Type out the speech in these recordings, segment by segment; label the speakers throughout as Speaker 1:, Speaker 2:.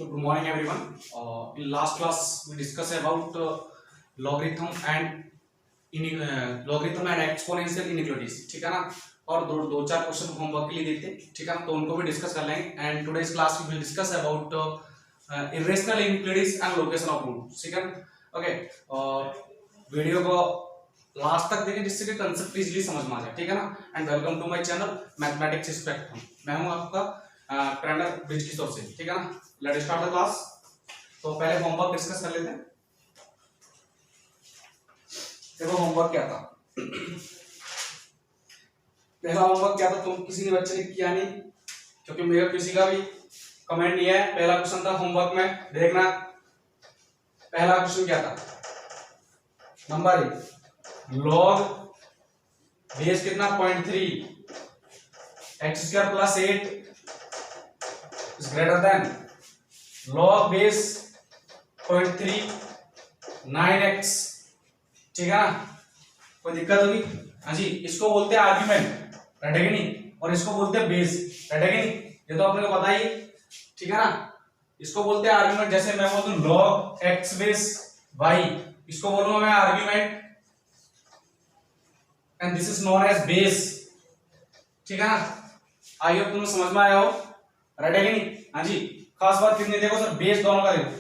Speaker 1: So good morning everyone. In last class we discussed about logarithm and logarithm and exponential inequalities, ठीक है ना। और दो चार क्वेश्चन होमवर्क के लिए देते हैं, ठीक है ना, तो उनको भी डिस्कस कर लेंगे। And today's class we will discuss about irrational inequalities and location of roots, ठीक है ना। ओके, वीडियो को लास्ट तक देखें जिससे कि कंसेप्ट इजीली समझ में आ जाए, ठीक है ना। And welcome to my channel mathematics spectrum. मैं हूं आपका ट्रेनर ब्रिज किशोर से, ठीक है ना। Let's start the class. तो पहले होमवर्क डिस्कस कर लेते हैं। देखो होमवर्क क्या था। पहला होमवर्क क्या था, तुम किसी ने बच्चे ने किया नहीं, क्योंकि मेरा किसी का भी कमेंट नहीं है। पहला क्वेश्चन था होमवर्क में, देखना। पहला क्वेश्चन क्या था, नंबर 1, लॉग बेस कितना 0.3 x square plus 8 is greater than log base 0.3 9x, ठीक है ना। कोई दिक्कत होगी? हाँ जी, इसको बोलते हैं आर्ग्यूमेंट, रटे कि नहीं, और इसको बोलते हैं बेस, रटे कि नहीं, ये तो अपने को पता ही, ठीक है ना। इसको बोलते हैं आर्ग्यूमेंट। जैसे मैं बोलूं log x बेस y, इसको बोलूंगा मैं argument, and this is known as base, ठीक है ना। आई होप तुम्हें समझ में आया हो, रटे कि नहीं। हाँ जी, खास बात कितनी, देखो सर बेस दोनों का देखो,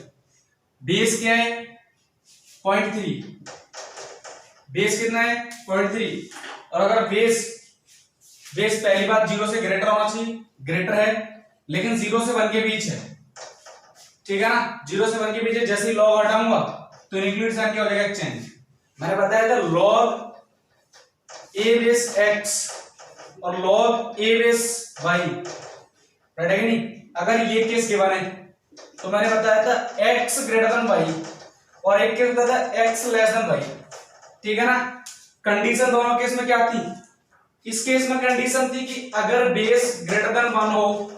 Speaker 1: बेस क्या है 0.3, बेस कितना है 0.3। और अगर बेस पहली बात 0 से ग्रेटर होना चाहिए, ग्रेटर है, लेकिन 0 से 1 के बीच है, ठीक है ना। 0 से 1 के बीच है। जैसे ही लॉग हटाऊंगा तो इनक्लूड साइन क्या हो जाएगा, चेंज। मैंने बताया था लॉग a बेस x और log a base y, right है कि नहीं। अगर ये केस गिवन है तो मैंने बताया था x ग्रेटर देन y, और एक केस बताया था x लेस देन y, ठीक है ना। कंडीशन दोनों केस में क्या थी? इस केस में कंडीशन थी कि अगर बेस ग्रेटर देन 1 हो।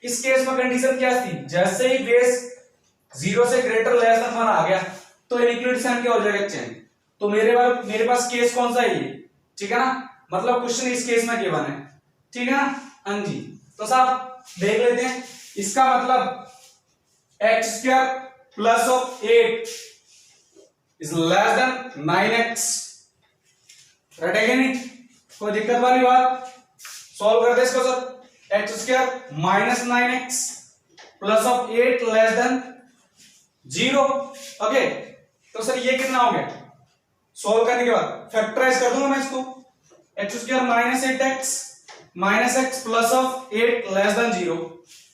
Speaker 1: इस केस में कंडीशन क्या थी? जैसे ही बेस 0 से ग्रेटर लेस देन 1 आ गया तो इनइक्वालिटी साइन क्या हो जाएगा, चेंज। तो मेरे पास केस कौन सा है ये, ठीक है ना। मतलब क्वेश्चन इस केस में गिवन है, ठीक है ना। हाँ जी, तो साहब देख लेते हैं। इसका मतलब x square plus of 8 is less then 9x, right है कि नहीं। कोई दिक्कत वाली बात? सॉल्व कर दे इसको sir. x square minus 9x plus of 8 less than 0। Okay, तो सर ये कितना हो गया? सॉल्व करने के बाद फैक्टराइज कर दूंगा मैं इसको। x square minus 8x minus x plus of 8 less than 0,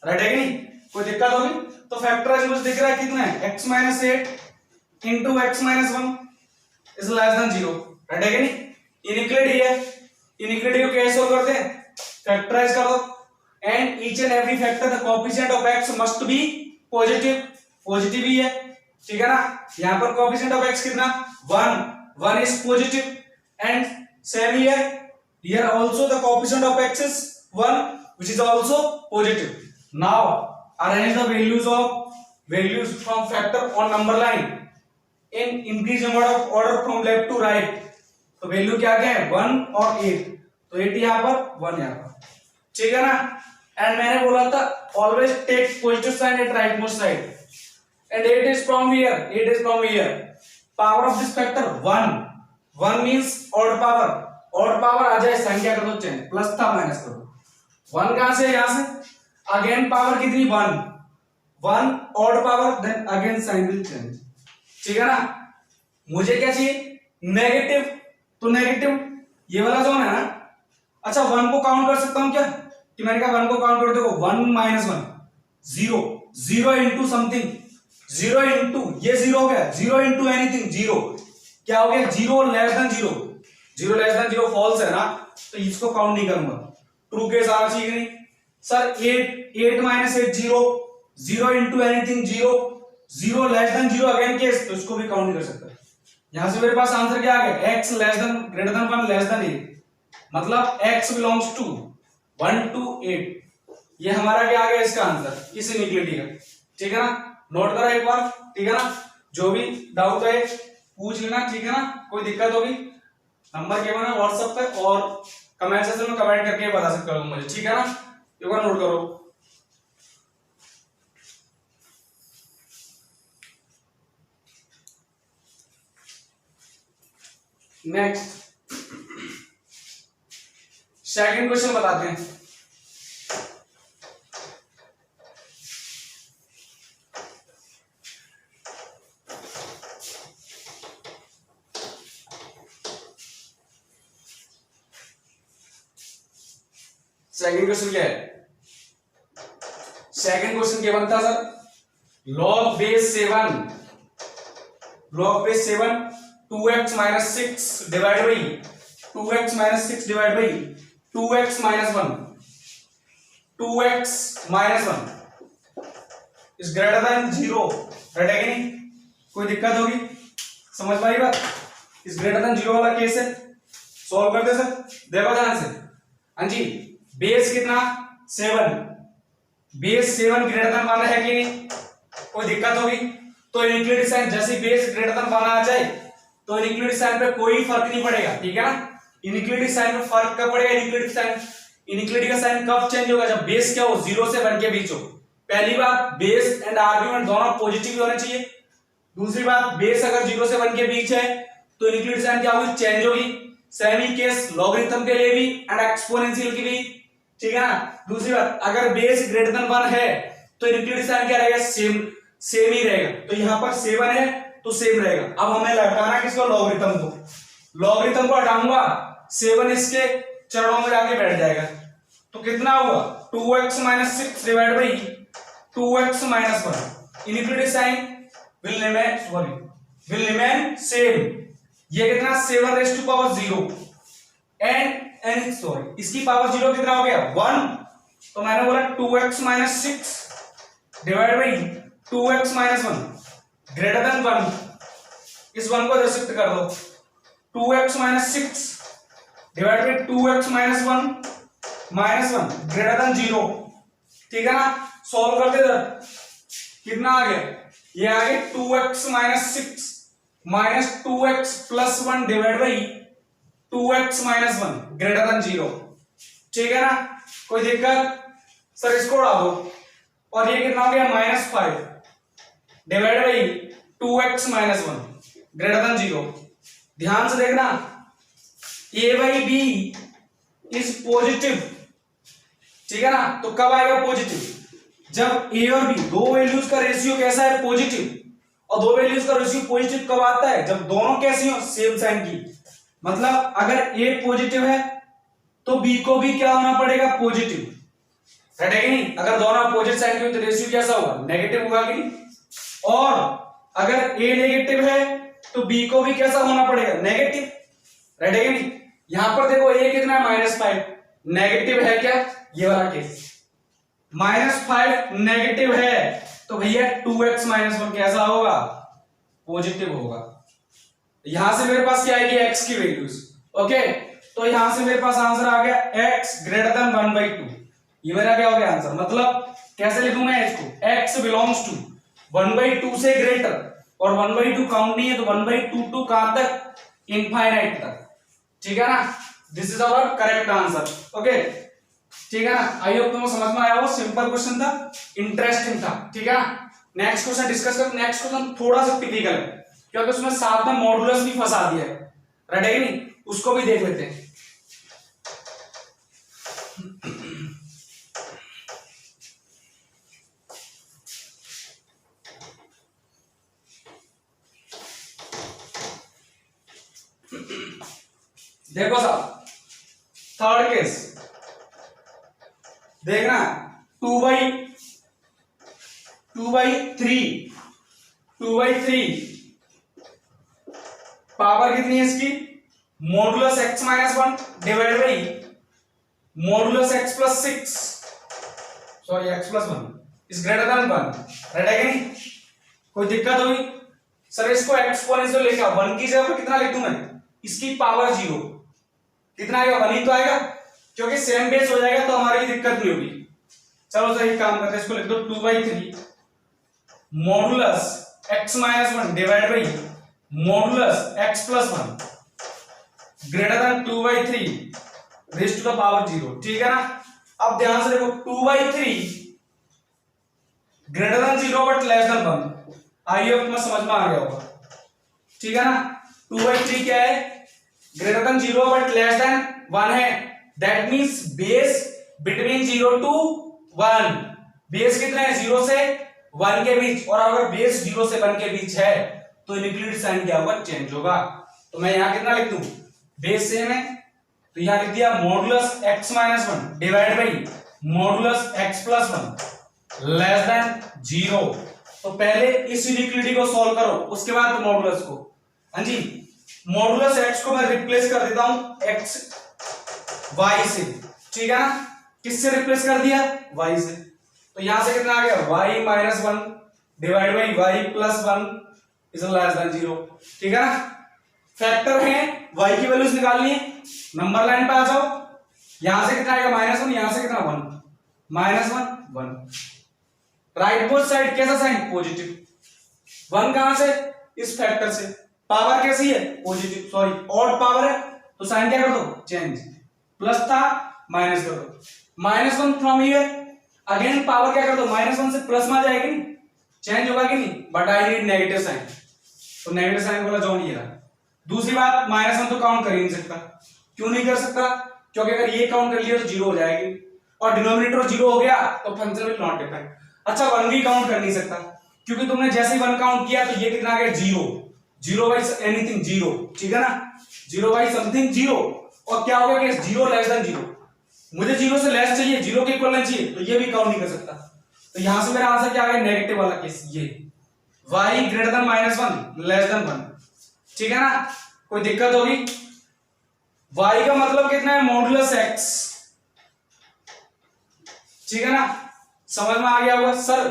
Speaker 1: right है कि नहीं। कोई दिक्कत होगी? तो फैक्टराइज मुझे दिख रहा है कितना है, x minus 8 into x minus 1 is less then 0, right है कि नहीं। इनइक्वालिटी है, इनइक्वालिटी को कैसे सॉल्व करते हैं? फैक्टराइज कर दो, and each and every factor the coefficient of x must be positive, positive ही है, ठीक है ना। यहां पर कोएफिशिएंट ऑफ x कितना 1 is positive, and same here also the coefficient of x is 1 which is also positive. Now arrange the values from factor on number line in increasing order from left to right. तो value क्या क्या है 1 और 8, तो 8 यहां पर 1 यहां पर, ठीक है ना। एंड मैंने बोला था always take positive sign at rightmost side, and 8 is from here. Power of this factor 1 means odd power आ जाए, संख्या कर दो चेंज, प्लस था माइनस कर दो। 1 कहां से, यहां से। अगेन पावर कितनी 1 odd power, then again sign will change, ठीक है ना। मुझे क्या चाहिए, नेगेटिव, तो नेगेटिव ये वाला जोन है ना। अच्छा 1 को काउंट कर सकता हूं क्या, कि मैंने कहा 1 को काउंट कर देखो 1 माइनस 1 0 इंटू समथिंग, 0 इंटू ये 0 हो गया, 0 इंटू एनीथिंग 0 क्या हो गया, 0 लेस देन 0 फॉल्स है ना, तो इसको काउंट नहीं करूंगा। ट्रू केस आना चाहिए नहीं sir. 8 minus 8 0 into anything 0 less than 0 again case, तो इसको भी काउंट नहीं कर सकता। यहां से मेरे पास आंसर क्या आ गया, x less then greater than 1 less than 8, मतलब x बिलोंग्स टू 1 to 8। ये हमारा क्या आ गया इसका आंसर, इस इनइक्वालिटी का, ठीक है ना। नोट करो एक बार, ठीक है ना। जो भी डाउट है पूछ लेना, ठीक है ना। कोई दिक्कत होगी नंबर के बना व्हाट्सएप पे, और कमेंट सेक्शन में कमेंट करके बता सकते हो मुझे, ठीक है ना। एक बार नोट करो। नेक्स्ट सेकंड क्वेश्चन बताते हैं। सेकंड क्वेश्चन क्या है? सेकंड क्वेश्चन क्या बनता sir? log base 7 2x minus 6 divided by 2x minus 6 divided by 2x minus 1 2x minus 1 is greater than 0। Right है कि नहीं? कोई दिक्कत होगी? समझ पाई बात? इस ग्रेटर देन 0 वाला केस है, सॉल्व करते सर। देखो ध्यान से। हाँ जी, बेस कितना? 7। बेस 7 ग्रेटर देन 1 है कि नहीं? कोई दिक्कत होगी? तो इनक्लूडिंग साइन, जैसे बेस ग्रेटर देन 1 आ जाए तो इनक्लूडिंग साइन पे कोई फर्क नहीं पड़ेगा, ठीक है ना? इनक्लूडिंग साइन पे फर्क कब पड़ेगा? इनक्लूडिंग का साइन कब चेंज होगा? जब बेस क्या हो? 0 से 1 के बीच हो। पहली बात, बेस एंड आर्गुमेंट दोनों पॉजिटिव होने चाहिए। दूसरी बात, बेस अगर 0 से 1 के बीच है तो इनक्लूडिंग साइन क्या होगी? चेंज होगी। सेमी केस लॉगरिथम के लिए भी एंड एक्सपोनेंशियल के भी, ठीक है ना? दूसरी बात, अगर बेस ग्रेटर देन 1 है तो इनक्लूडिंग साइन क्या रहेगा? सेम ही रहेगा। तो यहां पर 7 है तो सेम रहेगा। अब हमें हटाना किसको? लॉगरिथम को। लॉगरिथम को हटाऊंगा, 7 इसके चरणों में जाके बैठ जाएगा। तो कितना हुआ? 2x minus 6 divided by 2x minus 1। Including sign will remain same। ये कितना? 7 raised to power 0 and sorry, इसकी पावर 0 कितना हो गया? 1। तो मैंने बोला 2x minus 6 divided by 2x minus 1 greater then 1। इस 1 को शिफ्ट कर दो। 2x minus 6 divided by 2x minus 1 greater than 0, ठीक है ना? सॉल्व करते इधर कितना आ गया? ये आ गया 2x minus 6 minus 2x plus 1 divided by 2x minus 1 greater than 0, ठीक है ना? कोई दिक्कत? सर इसको उड़ा दो और ये कितना हो गया? -5 divide by 2x minus 1 greater than 0। ध्यान से देखना, a by b is positive, ठीक है ना? तो कब आएगा पॉजिटिव? जब a और b दो वैल्यूज का रेशियो कैसा है? पॉजिटिव। और दो वैल्यूज का रेशियो पॉजिटिव कब आता है? जब दोनों कैसी हो? सेम साइन की। मतलब अगर a पॉजिटिव है तो b को भी क्या होना पड़ेगा? पॉजिटिव। राइट है कि नहीं? अगर दोनों अपोजिट साइन के हो तो रेशियो कैसा होगा? नेगेटिव होगा कि नहीं? और अगर a नेगेटिव है तो b को भी कैसा होना पड़ेगा? नेगेटिव। राइट है कि नहीं? यहां पर देखो a कितना है? -5। नेगेटिव है क्या? ये वाला केस -5 नेगेटिव है तो भैया 2x minus 1 कैसा होगा? पॉजिटिव होगा। यहां से मेरे पास क्या आएगी? x की वैल्यूज। ओके, तो यहां से मेरे पास आंसर आ गया x ग्रेटर देन 1/2। ये मेरा क्या हो गया आंसर? मतलब कैसे लिखूंगा इसको? x बिलोंग्स टू 1/2 से ग्रेटर, और 1/2 काउंट नहीं है तो 1/2 टू कहां तक? इनफाइनाइट तक, ठीक है ना? This is our correct answer. Okay, ठीक है ना? आई होप तुमको समझ में आया हो। सिंपल क्वेश्चन था, इंटरेस्टिंग था, ठीक है ना? नेक्स्ट क्वेश्चन डिस्कस करते। नेक्स्ट क्वेश्चन थोड़ा सा टिपिकल है क्योंकि उसमें साथ में मॉडुलस भी फंसा दिया है। राइट है कि नहीं? उसको भी देख लेते हैं। देखो साहब, थर्ड केस देखना, 2/3 पावर कितनी है इसकी? Modulus x minus 1 divide by modulus x plus 6, sorry x plus 1 is greater than 1। Right है कि नहीं? कोई दिक्कत होगी? सर इसको एक्सपोनेंशियल लेके आओ। 1 की जगह पर कितना लिख दूं मैं? इसकी पावर 0। कितना आएगा? 1 ही तो आएगा, क्योंकि सेम बेस हो जाएगा तो हमारी दिक्कत नहीं होगी। चलो सर एक काम करते हैं, इसको लिख दो 2/3 modulus x minus 1 divide by modulus x plus 1 greater than 2/3 raise to the power 0, ठीक है ना? अब ध्यान से देखो, 2/3 greater than 0 but less than 1। I hope तुम्हें समझ में आ गया होगा, ठीक है ना? 2/3 क्या है? Greater than 0 but less than 1 है, that means base between 0 to 1, base कितने हैं 0 से 1 के बीच, और अगर बेस 0 से 1 के बीच है तो न्यूक्लियोटाइड साइन क्या होगा, चेंज होगा। तो मैं यहां कितना लिख दूं, बेस सेम है तो यहां लिख दिया modulus x minus 1 divide by modulus x plus 1 less than 0। तो पहले इस इनइक्वालिटी को सॉल्व करो, उसके बाद मॉडुलस को। हाँ जी, मॉडुलस x को मैं रिप्लेस कर देता हूं x y से, ठीक है ना, किससे रिप्लेस कर दिया, y से। तो यहां से कितना आ गया, y minus 1 divide by y plus 1 is less then 0, ठीक है ना। फैक्टर है, y की वैल्यूज निकालनी है, नंबर लाइन पे आ जाओ, यहां से कितना आएगा -1, यहां से कितना 1, -1 1, राइट बोथ साइड कैसा साइन, पॉजिटिव। 1 कहां से, इस फैक्टर से, पावर कैसी है, पॉजिटिव, सॉरी ऑड पावर है तो साइन क्या कर दो, चेंज, प्लस था माइनस कर दो, -1 फ्रॉम हियर, अगेन पावर क्या कर दो, -1 से प्लस में आ जाएगी, चेंज होगा कि नहीं, but I need negative sign, तो नेगेटिव साइन वाला जो नहीं है। दूसरी बात, -1 तो काउंट कर ही नहीं सकता, क्यों नहीं कर सकता, क्योंकि अगर ये काउंट कर लिया तो 0 हो जाएगी, और डिनोमिनेटर 0 हो गया तो फंक्शन विल नॉट डिफाइन। अच्छा 1 भी काउंट कर नहीं सकता, क्योंकि तुमने जैसे ही 1 काउंट किया तो ये कितना आ गया, 0 बाई एनीथिंग 0, ठीक है ना, 0 बाई समथिंग 0, और क्या होगा कि 0 लेस देन 0, मुझे 0 से लेस चाहिए, 0 के इक्वल चाहिए, तो ये भी काउंट नहीं कर सकता। तो यहां से मेरा आंसर क्या आ गया, नेगेटिव वाला केस, ये y greater than -1 less than 1, ठीक है ना। कोई दिक्कत होगी, y का मतलब कितना है, मॉडुलस x, ठीक है ना, समझ में आ गया होगा। सर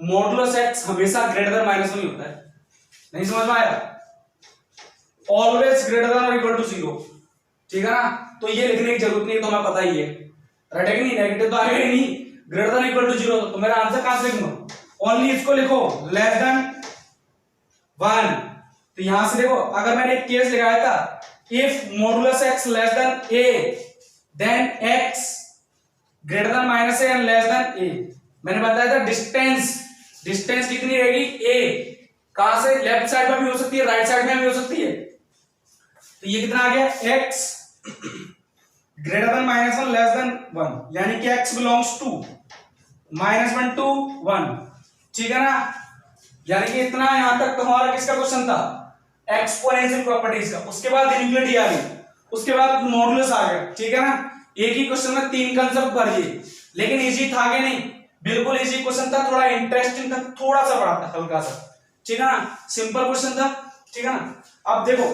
Speaker 1: मॉडुलस x हमेशा ग्रेटर देन -1 ही होता है, नहीं समझ में आया, ऑलवेज ग्रेटर देन और इक्वल टू 0, ठीक है ना। तो ये लिखने की जरूरत नहीं है, तो हमें पता ही है, राइट है कि नहीं, नेगेटिव तो आएगा ही नहीं, ग्रेटर देन इक्वल टू 0, तो मेरा आंसर कहां से लिखूंगा, ओनली इसको लिखो लेस देन 1। तो यहां से देखो, अगर मैंने एक केस लगाया था, if modulus x less than a then x greater than -a and less than a, मैंने बताया था डिस्टेंस कितनी रहेगी, a, कहां से, लेफ्ट साइड में भी हो सकती है, राइट साइड में भी हो सकती है, तो ये कितना आ गया, x greater then -1 less than 1, यानी कि x बिलोंग्स टू -1 to 1, ठीक है ना। यानी कि इतना यहां तक तुम्हारा किसका क्वेश्चन था, एक्सपोनेंशियल प्रॉपर्टीज का। उसके बाद इनइक्वालिटी आ गई, उसके बाद मॉडुलस आ गया, ठीक है ना। एक ही क्वेश्चन में 3 कंसेप्ट भर दिए, लेकिन इजी था कि नहीं, बिल्कुल इजी क्वेश्चन था, थोड़ा इंटरेस्टिंग था, थोड़ा सा बड़ा था, हल्का सा, ठीक है ना, सिंपल क्वेश्चन था, ठीक है ना। अब देखो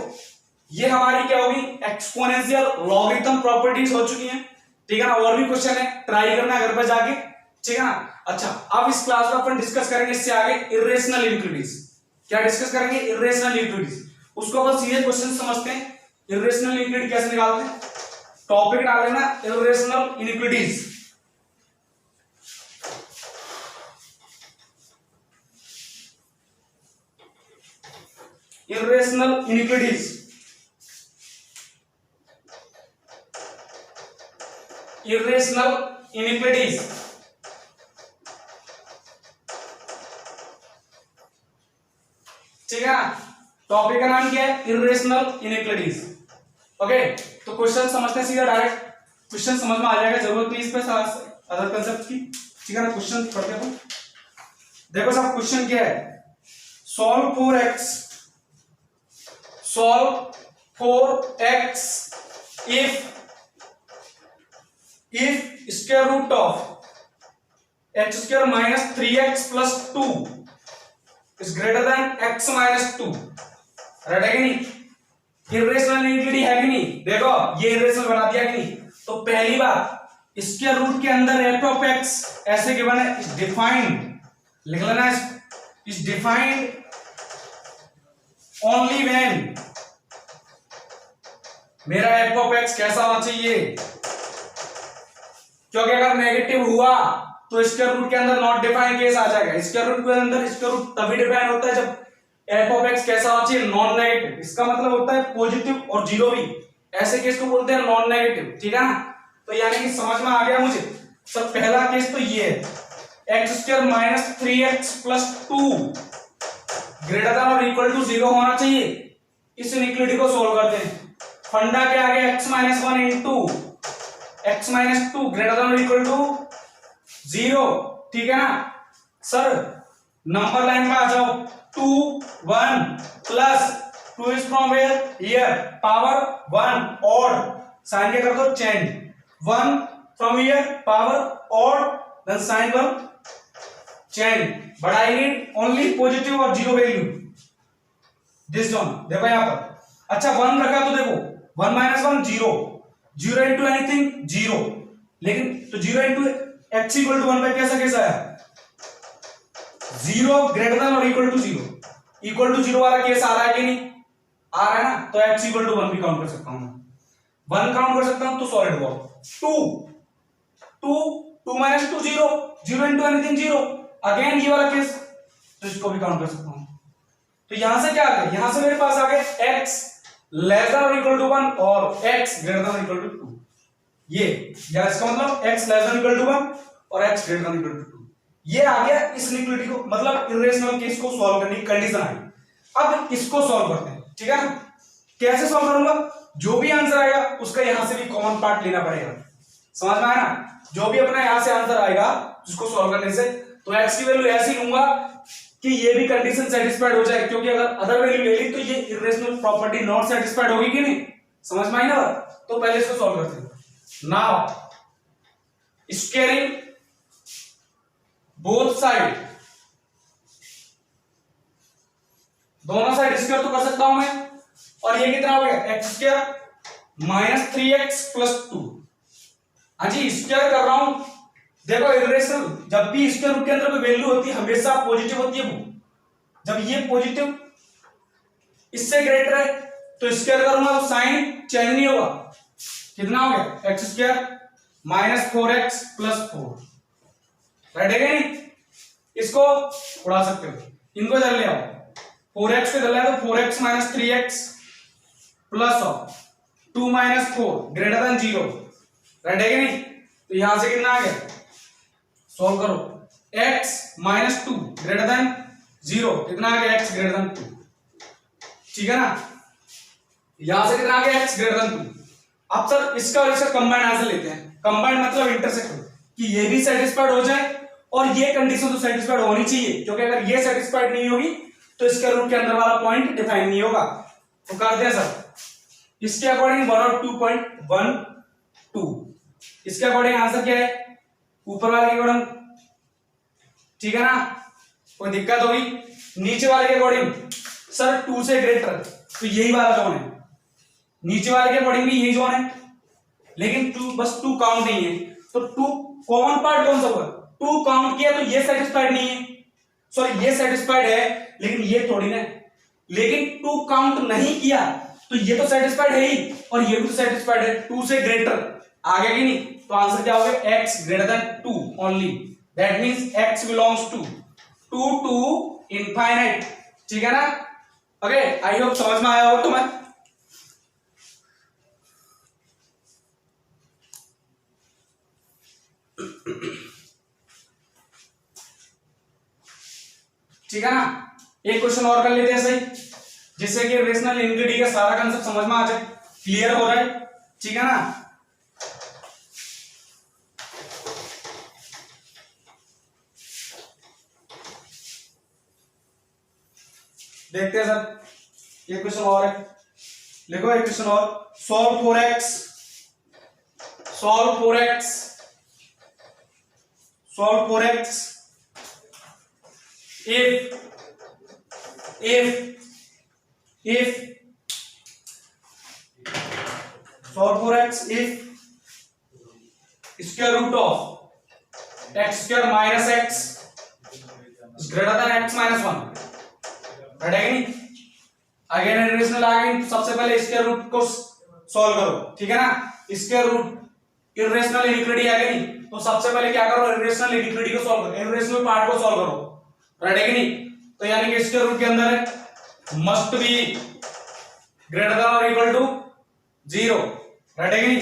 Speaker 1: ये हमारी क्या होगी, एक्सपोनेंशियल लॉगरिथम प्रॉपर्टीज हो चुकी हैं, ठीक है ना। और भी क्वेश्चन है, ट्राई करना घर पर जाके, ठीक है ना। अच्छा अब इस क्लास में अपन डिस्कस करेंगे इससे आगे इर्रेशनल इनइक्वालिटीज। क्या डिस्कस करेंगे, इर्रेशनल इनइक्वालिटीज, उसको अपन सीधे क्वेश्चन समझते हैं, इर्रेशनल इनइक्वालिटी कैसे निकालते हैं, टॉपिक डाल लेना irrational inequalities. Irrational inequalities, irrational inequalities, ठीक है ना। टॉपिक का नाम क्या है, इर्रेशनल इनइक्वालिटीज। ओके, तो क्वेश्चन समझते हैं सीधा, डायरेक्ट क्वेश्चन समझ में आ जाएगा, जरूरत नहीं इस पे अदर कंसेप्ट की, ठीक है ना। क्वेश्चन पढ़ते हैं, देखो साहब क्वेश्चन क्या है, solve for x if square root of x square minus 3x plus 2 is greater than x minus 2, right है कि नहीं, इर्रेशनल इनइक्वालिटी है कि नहीं, देखो ये इर्रेशनल बना दिया कि नहीं। तो पहली बात, स्क्वायर रूट के अंदर f ऑफ x ऐसे गिवन है, इज डिफाइंड, लिख लेना, इज डिफाइंड ओनली व्हेन, मेरा f ऑफ x कैसा होना चाहिए, क्योंकि अगर नेगेटिव हुआ तो स्क्वायर रूट के अंदर नॉट डिफाइंड केस आ जाएगा। स्क्वायर रूट के अंदर स्क्वायर रूट तभी डिफाइन होता है जब f ऑफ x कैसा होना चाहिए, नॉन नेगेटिव, इसका मतलब होता है पॉजिटिव और जीरो भी, ऐसे केस को बोलते हैं नॉन नेगेटिव, ठीक है ना। तो यानी कि समझ में आ गया मुझे। सब पहला केस तो ये है, x square minus 3x plus 2 greater than और इक्वल टू 0 होना चाहिए। इस इनइक्वालिटी को सोल्व करते हैं। फंडा क्या आ गया, x minus one into x minus two greater than और इक्वल टू 0, ठीक है ना सर। नंबर लाइन में आ जाओ, 2 1 plus 2 is from where, here, power 1 odd, sign क्या कर दो change, 1 from here power odd, then sign 1 change, but I need only positive और जीरो वैल्यू, दिस वन। देखो यहां पर अच्छा 1 रखा तो देखो 1 माइनस 1 0, 0 इंटू एनीथिंग 0, लेकिन तो 0 इंटू एक्स इक्वल टू 1 पे कैसा कैसा आया, 0 ग्रेटर देन और इक्वल टू 0, इक्वल टू 0 वाला केस आ रहा है कि नहीं आ रहा है ना, तो x इक्वल टू 1 भी काउंट कर सकता हूं, 1 काउंट कर सकता हूं तो solid ball, 2 minus 2 0, 0 into anything 0, again ये वाला केस, तो इसको भी काउंट कर सकता हूं। तो यहां से क्या आ गया, यहां से मेरे पास आ गया x लेस देन और इक्वल टू 1 और x greater than equal to 2, ये या इसका मतलब x less than equal to 1 और x greater than equal to 2, ये आ गया इस इनइक्वालिटी को, मतलब इरेशनल केस को सॉल्व करने की कंडीशन आई। अब इसको सॉल्व करते हैं, ठीक है ना। कैसे सॉल्व करूंगा, जो भी आंसर आएगा उसका यहां से भी कॉमन पार्ट लेना पड़ेगा, समझ में आया ना। जो भी अपना यहां से आंसर आएगा जिसको सॉल्व करने से, तो x की वैल्यू ऐसी लूंगा कि ये भी कंडीशन सेटिस्फाइड हो जाए, क्योंकि अगर अदर वैल्यू ले ली तो ये इरेशनल प्रॉपर्टी नॉट सेटिस्फाइड होगी कि नहीं, समझ में आई ना। तो पहले इसको सॉल्व करते हैं। नाउ स्क्वायरिंग बोथ साइड, दोनों साइड स्क्वायर तो कर सकता हूं मैं, और ये कितना हो गया x square minus 3x plus 2, हाँ जी स्क्वायर कर रहा हूं। देखो इरेशनल जब भी स्क्वायर रूट के अंदर कोई वैल्यू होती है हमेशा पॉजिटिव होती है वो, जब ये पॉजिटिव इससे ग्रेटर है तो स्क्वायर करूंगा तो साइन चेंज नहीं होगा, कितना हो गया x square minus 4x plus 4, right है क्या नहीं। इसको उड़ा सकते हो, इनको इधर ले आओ, 4x को इधर ले आओ तो 4x minus 3x plus 2 minus 4 greater than 0, right है क्या नहीं। तो यहां से कितना आ गया, सॉल्व करो, x माइनस 2 ग्रेटर देन 0, कितना आ गया x ग्रेटर देन 2, ठीक है ना। यहां से कितना आ गया x ग्रेटर देन 2। अब सर इसका और इसका कंबाइंड आंसर लेते हैं, कंबाइंड मतलब इंटरसेक्ट कि ये भी सेटिस्फाइड हो जाए और ये कंडीशन तो सेटिस्फाइड होनी चाहिए, क्योंकि अगर ये सेटिस्फाइड नहीं होगी तो इसके रूट के अंदर वाला पॉइंट डिफाइन नहीं होगा। तो करते हैं सर इसके अकॉर्डिंग 1 और 2.12, इसके अकॉर्डिंग आंसर क्या है, ऊपर वाले के अकॉर्डिंग, ठीक है ना, कोई दिक्कत होगी। नीचे वाले के अकॉर्डिंग सर 2 से ग्रेटर, तो यही वाला जोन है, नीचे वाले के अकॉर्डिंग भी यही जोन है, लेकिन 2 बस 2 काउंट नहीं है, तो 2 कॉमन पार्ट कौन सा हुआ, 2 काउंट किया तो ये सेटिस्फाइड नहीं है, सॉरी ये सेटिस्फाइड है लेकिन ये थोड़ी ना, लेकिन 2 काउंट नहीं किया तो ये तो सेटिस्फाइड है ही और ये भी तो सेटिस्फाइड है, 2 से ग्रेटर आ गया कि नहीं। तो आंसर क्या हो गया x greater than 2 only, that means x belongs to 2 to infinite, ठीक है ना। ओके आई होप समझ में आया हो तुम्हें। ठीक है ना, एक क्वेश्चन और कर लेते हैं सही, जिससे कि रेशनल इनइक्वालिटी का सारा कांसेप्ट समझ में आ जाए, क्लियर हो जाए, ठीक है ना। देखते हैं सर ये क्वेश्चन और है, लिखो एक क्वेश्चन और, solve 4x, solve 4x, solve 4x if solve 4x if square root of x square minus x is greater than x minus 1, right है नहीं। अगेन इरेशनल आ गई, सबसे पहले स्क्वायर रूट को सॉल्व करो, ठीक है ना। स्क्वायर रूट इरेशनल इनइक्वालिटी आ गई, तो सबसे पहले क्या करो, इरेशनल इनइक्वालिटी को सॉल्व करो, इरेशनल पार्ट को सॉल्व करो, राइट है कि नहीं। तो यानी कि स्क्वायर रूट के अंदर है मस्ट बी ग्रेटर देन और इक्वल टू 0, राइट है कि नहीं।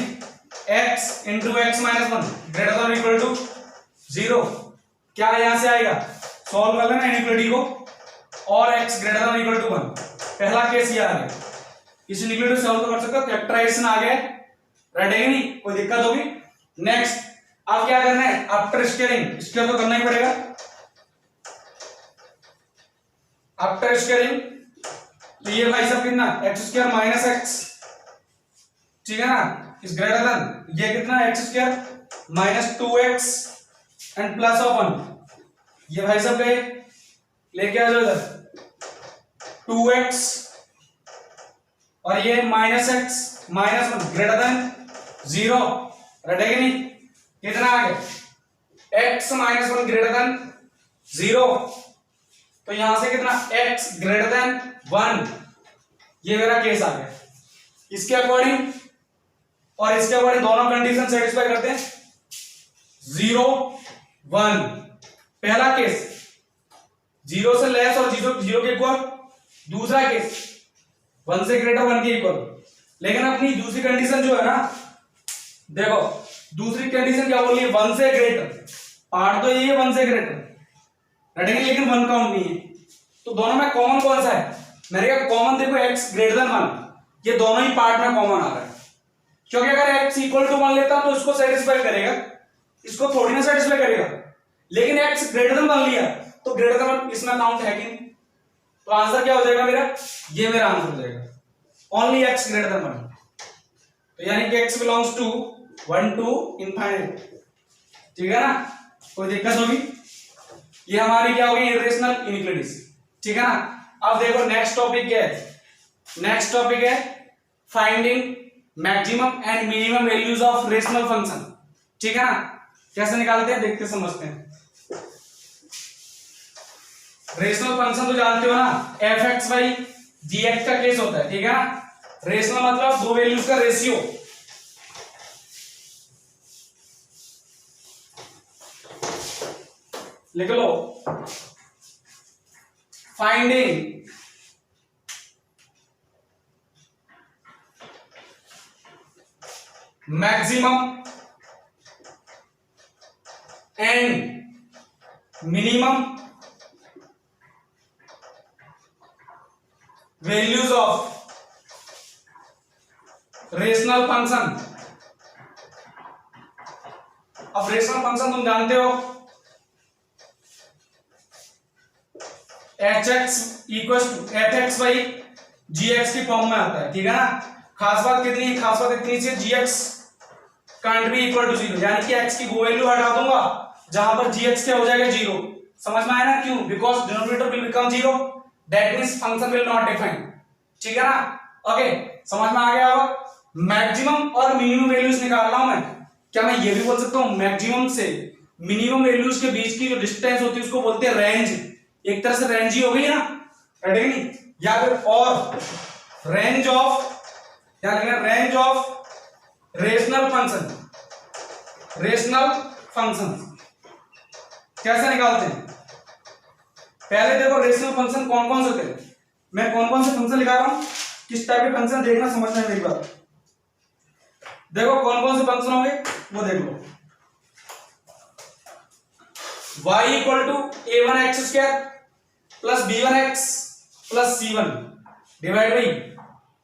Speaker 1: x into x minus 1 greater than और इक्वल टू 0, क्या यहां से आएगा, सॉल्व कर लेना इनइक्वालिटी को, और x greater than equal to 1, पहला केस ये आ गया। इस न्यूक्लियोटाइड सॉल्व तो कर सकते हो, फैक्टराइजेशन आ गया, राइट है नहीं, कोई दिक्कत होगी। नेक्स्ट अब क्या करना है, आफ्टर स्केलिंग, स्केल तो करना ही पड़ेगा। आफ्टर स्केलिंग तो ये भाई सब कितना एक्स स्क्वायर माइनस एक्स, ठीक है ना, इज ग्रेटर देन ये कितना x square minus 2x and plus of 1, ये भाई सब गए लेके आ जाओ इधर 2x और ये minus x minus 1 greater than 0, रटेगा नहीं, कितना आ गया x माइनस 1 ग्रेटर देन 0, तो यहां से कितना x ग्रेटर देन 1, ये मेरा केस आ गया। इसके अकॉर्डिंग और इसके अकॉर्डिंग दोनों कंडीशन सेटिस्फाई करते हैं, 0 1, पहला केस 0 से लेस और 0 के इक्वल, दूसरा केस 1 से ग्रेटर 1 के इक्वल। लेकिन अपनी दूसरी कंडीशन जो है ना, देखो दूसरी कंडीशन क्या बोल रही है, 1 से ग्रेटर, पार्ट तो ये है 1 से ग्रेटर रटेंगे, लेकिन 1 काउंट नहीं है, तो दोनों में कॉमन कौन सा है, मेरे का कॉमन देखो x ग्रेटर देन 1, ये दोनों ही पार्ट में कॉमन आ रहा है, क्योंकि अगर x इक्वल टू 1 लेता तो इसको सेटिस्फाई करेगा, इसको थोड़ी ना सेटिस्फाई करेगा, लेकिन x ग्रेटर देन 1 लिया तो ग्रेटर देन 1 इसमें काउंट है कि नहीं, तो आंसर क्या हो जाएगा मेरा, ये मेरा आंसर हो जाएगा, ओनली x ग्रेटर देन 1, तो यानी कि x belongs to 1 to infinite, ठीक है ना, कोई दिक्कत होगी, ये हमारी क्या होगी इरेशनल इनइक्वालिटीज, ठीक है ना। अब देखो नेक्स्ट टॉपिक क्या है, नेक्स्ट टॉपिक है finding maximum and minimum values of rational function, ठीक है ना, कैसे निकालते हैं देखते समझते हैं। रेशनल फंक्शन तो जानते हो ना, f x by g x का केस होता है, ठीक है ना, रेशनल मतलब दो वैल्यूज का रेशियो, लिख लो, finding maximum and minimum values of rational function. अब रेशनल फंक्शन तुम जानते हो, h x equal to f x by g x की फॉर्म में आता है, ठीक है ना। खास बात कितनी है, खास बात इतनी सी, g x can't be equal to 0, यानी कि x की वो वैल्यू हटा दूंगा जहां पर gx क्या हो जाएगा 0, समझ में आया ना, क्यों, because denominator will become 0, that means function will not define, ठीक है ना। ओके, समझ में आ गया होगा। मैक्सिमम और मिनिमम वैल्यूज निकाल रहा हूं मैं, क्या मैं ये भी बोल सकता हूं मैक्सिमम से मिनिमम वैल्यूज के बीच की जो डिस्टेंस होती है उसको बोलते हैं रेंज, एक तरह से रेंज ही हो गई ना, रेडी नहीं, या फिर और रेंज ऑफ, क्या लिखा, range of rational function, rational function कैसे निकालते हैं, पहले देखो रेशनल फंक्शन कौन कौन से होते हैं, मैं कौन कौन से फंक्शन लिखा रहा हूं, किस टाइप के फंक्शन देखना समझना है मेरी बात, देखो कौन कौन से फंक्शन होंगे वो देख लो। y equal to a1 x square plus b1 x plus c1 divide by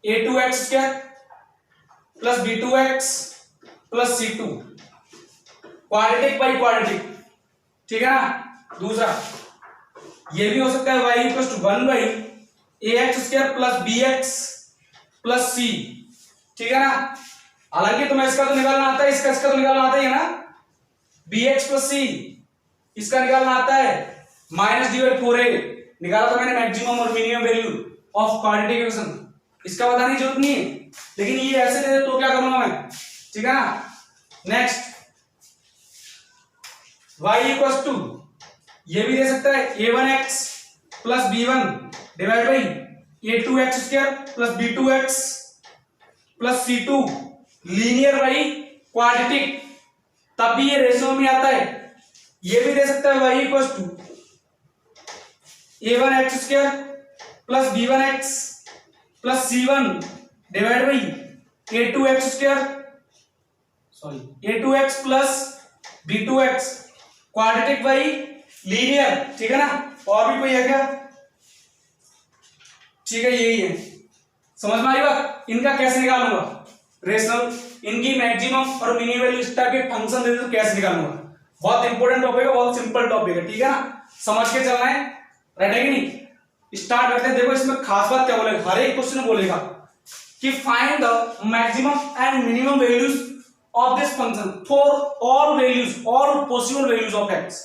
Speaker 1: a2 x square plus b2 x plus c2, quadratic by quadratic, ठीक है ना। दूसरा ये भी हो सकता है y equal to 1 by a x square plus b x plus c, ठीक है ना। हालांकि तुम्हें इसका तो निकालना आता है, इसका तो निकालना आता ही है ना, बी एक्स प्लस सी इसका निकालना आता है, माइनस डी बाई 4a निकाला था मैंने मैक्सिमम और minimum value of quadratic equation, इसका बताने की जरूरत नहीं है, लेकिन ये ऐसे दे तो क्या करूंगा मैं, ठीक है ना। नेक्स्ट y इक्वल टू ये भी दे सकता है a1x plus b1 divide by a2x square plus b2x plus c2 linear by quadratic, तब भी ये रेशियो में आता है। ये भी दे सकता है y equal to a1x square plus b1x plus c1 divide by a2x square sorry a2x plus b2x quadratic by linear, ठीक है ना। और भी कोई है क्या, ठीक है यही है, समझ में आई बात? इनका कैसे निकालूंगा रेशनल, इनकी मैक्सिमम और मिनिमम वैल्यू इस टाइप के फंक्शन देते तो कैसे निकालूंगा। बहुत इंपॉर्टेंट टॉपिक है, बहुत सिंपल टॉपिक है, ठीक है ना, समझ के चलना है, राइट है कि नहीं। स्टार्ट करते हैं। देखो इसमें खास बात क्या बोलेगा, हर एक क्वेश्चन बोलेगा कि find the maximum and minimum values of this function for all values, all possible values of x.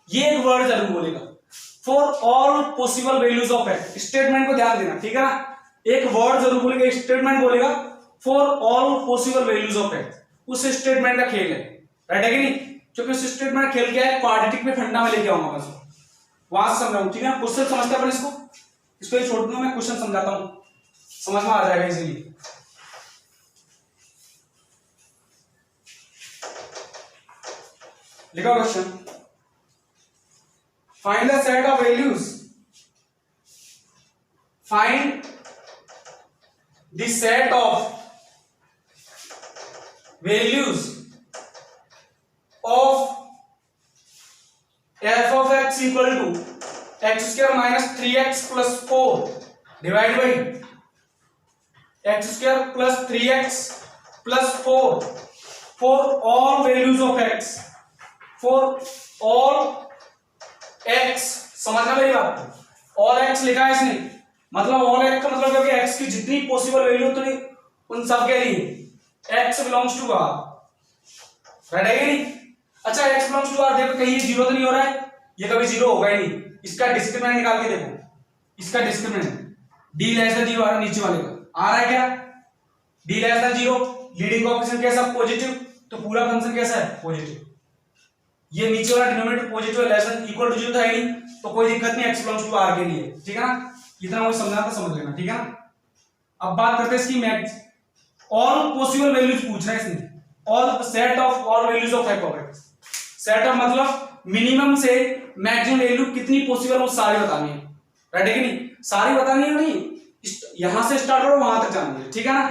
Speaker 1: ये एक वर्ड जरूर बोलेगा, for all possible values of x. Statement को ध्यान देना, ठीक है ना, एक वर्ड जरूर बोलेगा, स्टेटमेंट बोलेगा for all possible values of x. उस स्टेटमेंट का खेल है, राइट है कि नहीं, क्योंकि उस स्टेटमेंट खेल क्या है, क्वाड्रेटिक पे फंडा में लेके आऊंगा बस, वहां से समझाऊं, ठीक है। क्वेश्चन समझते हैं अपन इसको ही छोड़ दूंगा, मैं क्वेश्चन समझाता हूं, समझ में आ जाएगा इजीली। लिखा question, find the set of values, find the set of values of f of x equal to x square minus 3x plus 4 divided by x square plus 3x plus 4 for all values of x, for all x। समझना मेरी बात, all x लिखा है इसने, मतलब all x का मतलब है कि x की जितनी पॉसिबल वैल्यू उतनी उन सब के लिए x belongs to r, right है कि नहीं। अच्छा x बिलोंग्स टू r, देखो कहीं ये जीरो तो नहीं हो रहा है, ये कभी जीरो होगा ही नहीं। इसका डिस्क्रिमिनेंट निकाल के देखो, इसका डिस्क्रिमिनेंट d लेस देन 0 आ रहा है, नीचे वाले का आ रहा है क्या, d less than 0, leading coefficient कैसा पॉजिटिव, तो पूरा फंक्शन कैसा है पॉजिटिव। ये नीचे वाला डिनोमिनेटर पॉजिटिव है, लेस देन इक्वल टू 0 था ही नहीं, तो कोई दिक्कत नहीं, x बिलोंग्स टू r के लिए, ठीक है ना। इतना मुझे समझना था, समझ लेना, ठीक है ना। अब बात करते हैं इसकी मैक्स, ऑल पॉसिबल वैल्यूज पूछ रहा है इसने, all set of all values of f of x। Set of मतलब मिनिमम से मैक्सिमम वैल्यू कितनी पॉसिबल वो सारी बतानी है, राइट है कि नहीं, सारी बतानी है नहीं, यहां से स्टार्ट करो वहां तक जानी है, ठीक है ना,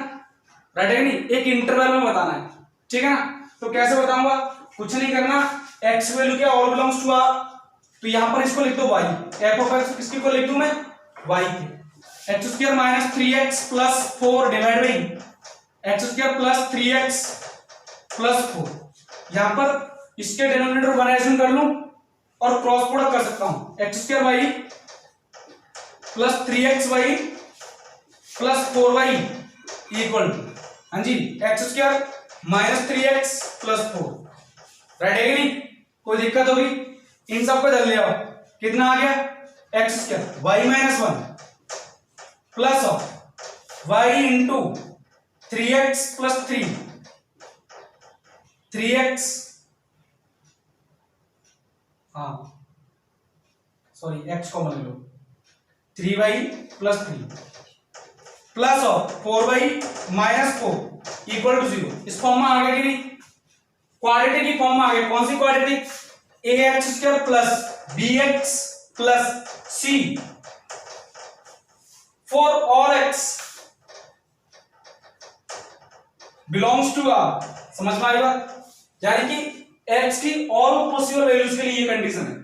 Speaker 1: राइट है कि नहीं, एक इंटरवल में बताना है, ठीक है ना। तो कैसे बताऊंगा, कुछ नहीं करना, x वैल्यू क्या ऑल बिलोंग्स टू r, तो यहां पर इसको लिख दो y, f ऑफ x किसकी को लिख दूं मैं y के, x square minus 3x plus 4 divide by x square plus 3x plus 4। यहां पर इसके डिनोमिनेटर वैल्यूएशन कर लूं और क्रॉस प्रोडक्ट कर सकता हूं, x square y plus 3xy plus 4y equal to, हाँ जी, x square minus 3x plus 4, right है कि नहीं। कोई दिक्कत होगी, इन सबको जल्दी आओ, कितना आ गया x square y minus 1 plus of y into 3x plus 3x, हाँ सॉरी x कॉमन ले लो, 3y plus 3 plus of 4y minus 4 equal to 0। इस फॉर्म में आ गया कि नहीं, क्वाड्रेटिक की फॉर्म में आ गया। कौन सी quadratic, ax square plus bx plus c for all x belongs to r। समझ में आएगा, यानी कि x की ऑल पॉसिबल वैल्यूज के लिए ये कंडीशन है।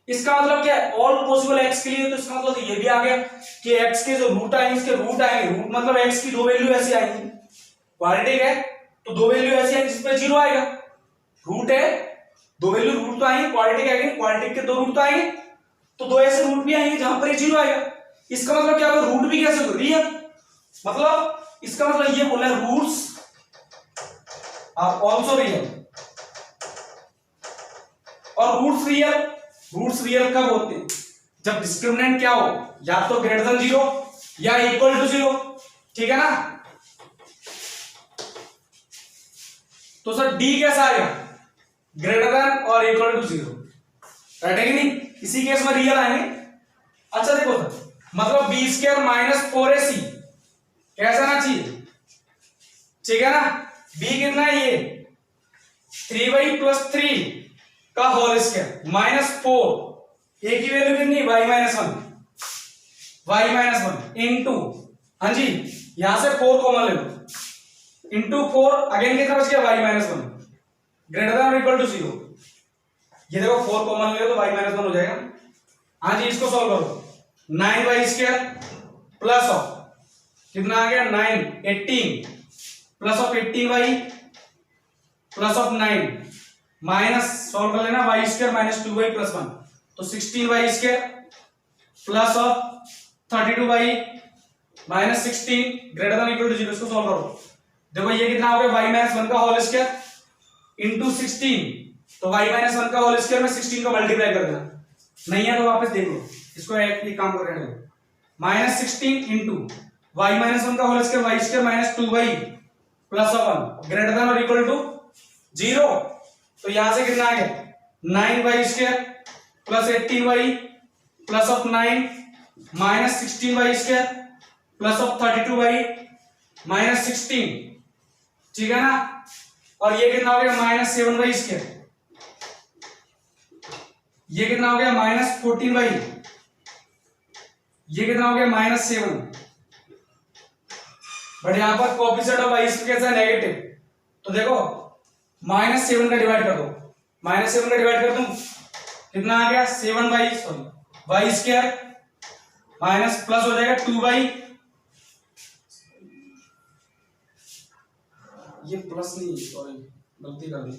Speaker 1: इसका मतलब क्या है, ऑल पॉसिबल x के लिए, तो इसका मतलब ये भी आ गया कि x के जो रूट आएंगे, इसके रूट आएंगे, रूट मतलब x की दो वैल्यू ऐसी आएंगी, क्वाड्रेटिक है तो दो वैल्यू ऐसी आएंगी जिसपे जीरो आएगा, रूट है दो वैल्यू रूट तो आएंगे, क्वाड्रेटिक आएंगे, क्वाड्रेटिक के दो रूट तो आएंगे, तो दो ऐसे रूट भी आएंगे जहां पर ये जीरो आएगा। इसका मतलब क्या होगा, रूट भी कैसे हो रियल, मतलब इसका मतलब ये बोला है रूट्स आर आल्सो रियल, और रूट्स रियल कब होते हैं, जब डिस्क्रिमिनेंट क्या हो, या तो ग्रेटर देन 0 या इक्वल टू 0, ठीक है ना। तो सर डी कैसा आएगा, ग्रेटर देन और इक्वल टू 0, राइट है कि नहीं, इसी केस में रियल आएंगे। अच्छा देखो सर, मतलब बी स्क्वायर माइनस 4ac कैसा ना चाहिए, ठीक है ना। बी कितना है, ये 3y प्लस 3 का होल स्क्वायर माइनस 4, ए की वैल्यू कितनी y माइनस 1 इंटू, हाँ जी यहां से 4 कॉमन ले लो, इंटू 4 अगेन कितना बच गया y माइनस 1 ग्रेटर देन और इक्वल टू 0। ये देखो 4 कॉमन ले लो तो y माइनस 1 हो जाएगा। हाँ जी इसको सॉल्व करो, 9y स्क्वायर प्लस ऑफ कितना आ गया 9 18 plus of 18y plus of 9 minus solve कर लेना y square minus 2y plus 1 तो 16y square plus of 32y minus 16 greater than equal to 0 इसको सॉल्व करो। देखो ये कितना हो गया y माइनस 1 का होल स्क्वायर इंटू 16 तो y माइनस 1 का होल स्क्वायर में 16 को मल्टीप्लाई कर देना, नहीं है तो वापस देख लो इसको एक काम कर रहे हैं माइनस 16 इंटू y माइनस 1 का whole square y square minus 2y plus 1 greater than और इक्वल टू 0 तो यहां से कितना आ गया 9y square plus 18y plus of 9 minus 16y square plus of 32y minus 16 ठीक है ना, और ये कितना हो गया माइनस 7y स्क्वायर, ये कितना हो गया माइनस 14y, ये कितना हो गया माइनस 7, बट यहां पर कोएफिशिएंट ऑफ y कैसा है नेगेटिव, तो देखो माइनस 7 का डिवाइड कर दो, माइनस 7 का डिवाइड कर दूं कितना आ गया 7y sorry y square minus plus हो जाएगा 2y, ये प्लस नहीं सॉरी गलती कर दी,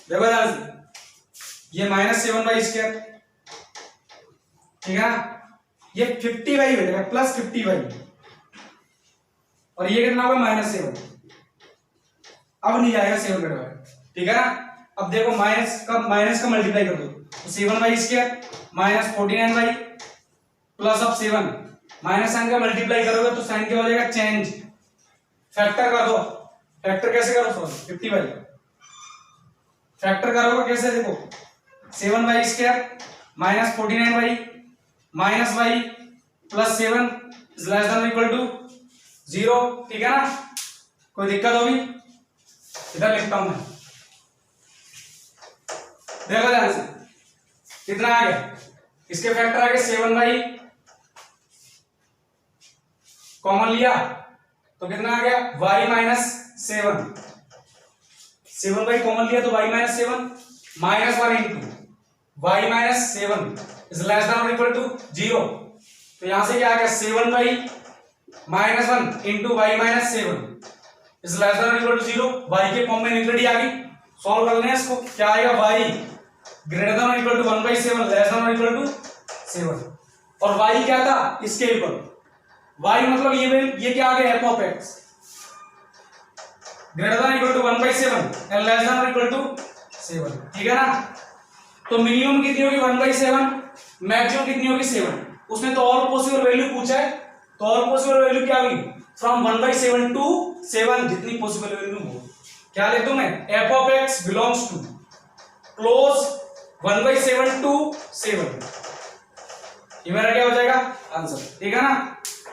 Speaker 1: देखो यार ये माइनस 7y स्क्वायर ठीक है ना, ये 50y हो जाएगा प्लस 50y और ये कितना होगा माइनस 7, अब नहीं आएगा 7 का डिवाइड ठीक है ना। अब देखो माइनस का मल्टीप्लाई कर दो तो 7y square minus 49y plus of 7 minus sign का मल्टीप्लाई करोगे तो साइन क्या हो जाएगा चेंज, फैक्टर कर दो, फैक्टर कैसे करो सॉरी 50y फैक्टर करोगे कैसे देखो 7y square minus 49y minus y plus 7 is less than equal to 0 ठीक है ना, कोई दिक्कत होगी इधर लिखता हूं मैं, देखो ध्यान से कितना आ गया, इसके फैक्टर आ गए 7y कॉमन लिया तो कितना आ गया y माइनस 7y कॉमन लिया तो y minus 7 minus 1 into y minus 7 is less than और इक्वल टू 0 तो यहां से क्या आ गया 7y minus 1 into y minus 7 is less than और इक्वल टू 0, y के फॉर्म में न्यूक्लिडी आ गई, सॉल्व कर लें इसको क्या आएगा y ग्रेटर देन और इक्वल टू 1/7 लेस देन और इक्वल टू 7 और y क्या था इसके इक्वल, y मतलब ये क्या आ गया f of x greater than equal to 1/7 and less than और इक्वल टू 7 ठीक है ना, तो मिनिमम कितनी होगी 1/7 मैक्सिमम कितनी होगी 7, उसने तो ऑल पॉसिबल वैल्यू पूछा है तो ऑल पॉसिबल वैल्यू क्या होगी फ्रॉम 1/7 टू 7 जितनी पॉसिबल वैल्यू हो, क्या लिख दूं मैं f of x belongs to close 1/7 to 7, ये मेरा क्या हो जाएगा आंसर ठीक है ना।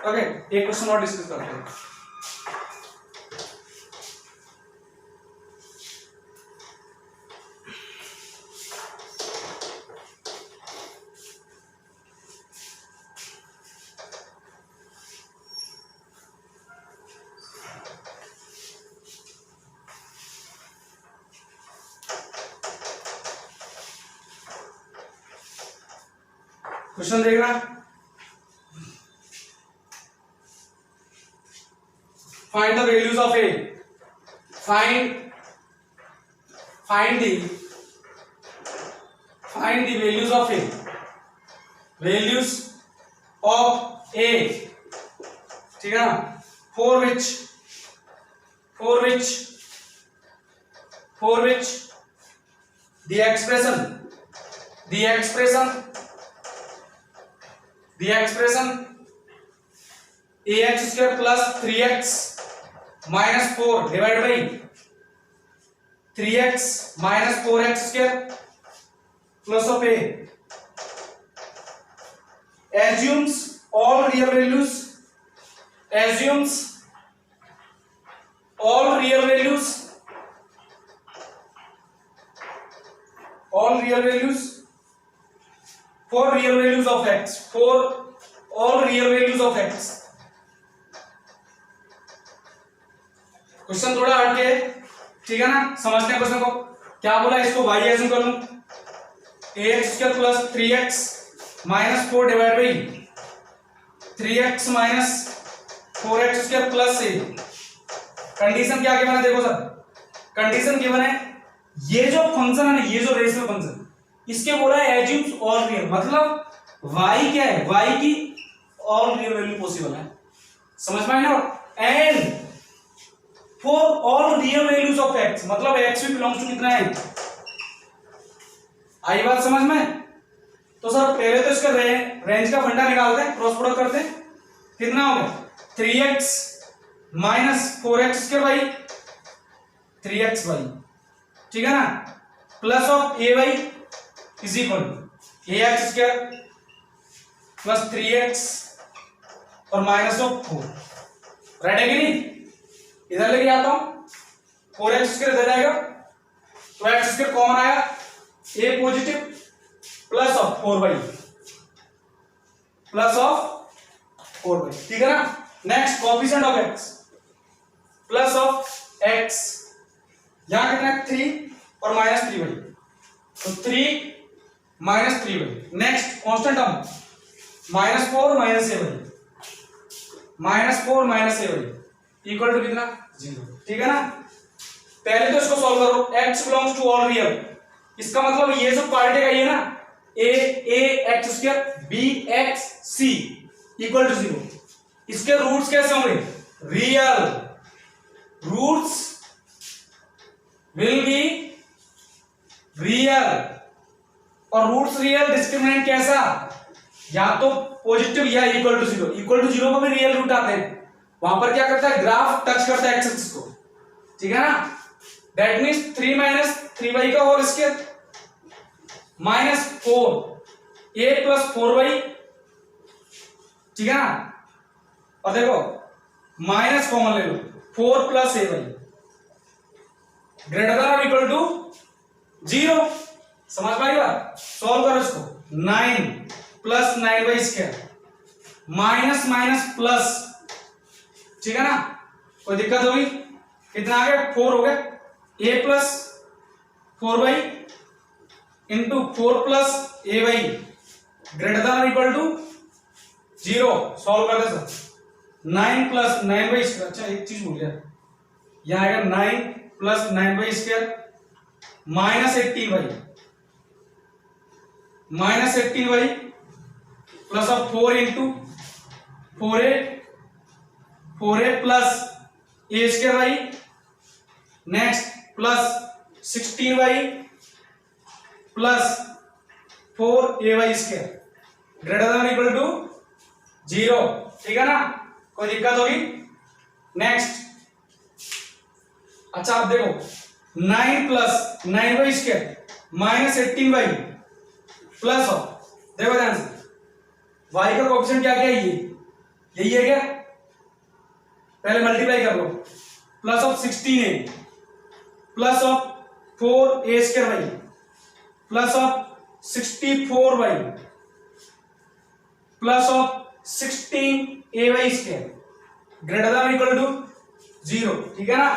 Speaker 1: ओके एक क्वेश्चन और डिस्कस करते हैं, क्वेश्चन देखना find the values of a, find the values of a, values of a ठीक है ना, for which the expression ax square plus 3x minus 4 divided by 3x minus 4x square plus of a assumes all real values for real values of x, for all real values of x। Question थोड़ा हट के ठीक है ना, समझते हैं question को, क्या बोला इसको y एज्यूम कर लूं ax square plus 3x minus 4 divide by 3x minus 4x square plus a। Condition क्या गिवन है देखो सर, कंडीशन गिवन है ये जो फंक्शन है ना, ये जो रेशनल फंक्शन इसके बोला है एज्यूम्स ऑल रियल, मतलब y क्या है, y की ऑल रियल वैल्यू पॉसिबल है, समझ में आया ना। And for all real values of x, मतलब x भी बिलोंग्स टू कितना है, आई बात समझ में। तो सर पहले तो इसका रेंज का फंडा निकालते हैं, क्रॉस प्रोडक्ट करते हैं, कितना हो गया 3x minus 4x square by 3x by, ठीक है ना, plus of a y is equal to a x square plus 3x और माइनस ऑफ 4, राइट है कि नहीं। इधर लेके आता हूं 4x स्क्वायर इधर जाएगा तो x स्क्वायर कॉमन आया, a positive plus of 4 plus of 4, ठीक है ना। Next coefficient of x plus of x, यहां कितना है 3 और माइनस 3 तो 3 minus 3। Next constant term minus 4 minus a minus 4 minus a equal to कितना 0, ठीक है ना। पहले तो इसको सॉल्व करो, x belongs to all real, इसका मतलब ये जो पार्ट है ये ना a x square b x c equal to 0, इसके रूट्स कैसे होंगे, real, roots will be real, और रूट्स रियल डिस्क्रिमिनेंट कैसा, या तो पॉजिटिव या इक्वल टू 0, इक्वल टू 0 पर भी रियल रूट आते हैं, वहां पर क्या करता है ग्राफ टच करता है एक्स एक्सिस को, ठीक है ना। दैट मींस 3 माइनस 3y का whole square minus 4a plus 4y, ठीक है ना। और देखो माइनस कॉमन ले लो 4 plus a y greater than और इक्वल टू 0, समझ पाई बात। सॉल्व करो इसको, 9 plus 9y square minus minus plus, ठीक है ना, कोई दिक्कत होगी, कितना आ गया 4 हो गया, a plus 4y into 4 plus a y greater than और इक्वल टू 0। सॉल्व कर दे सर, 9 प्लस 9y स्क्वायर, अच्छा एक चीज भूल गया, यहां आएगा 9 plus 9y square minus 18y plus of 4 into 4a plus a square y, next plus 16y plus 4ay square greater than equal to 0, ठीक है ना, कोई दिक्कत होगी। नेक्स्ट अच्छा आप देखो 9 plus 9y square minus 18y plus of, देखो ध्यान से y का कोएफिशिएंट क्या क्या है, यही है क्या, पहले मल्टीप्लाई कर लो, plus of 16a plus of 4a square y plus of 64y plus of 16ay square greater than equal to 0, ठीक है ना।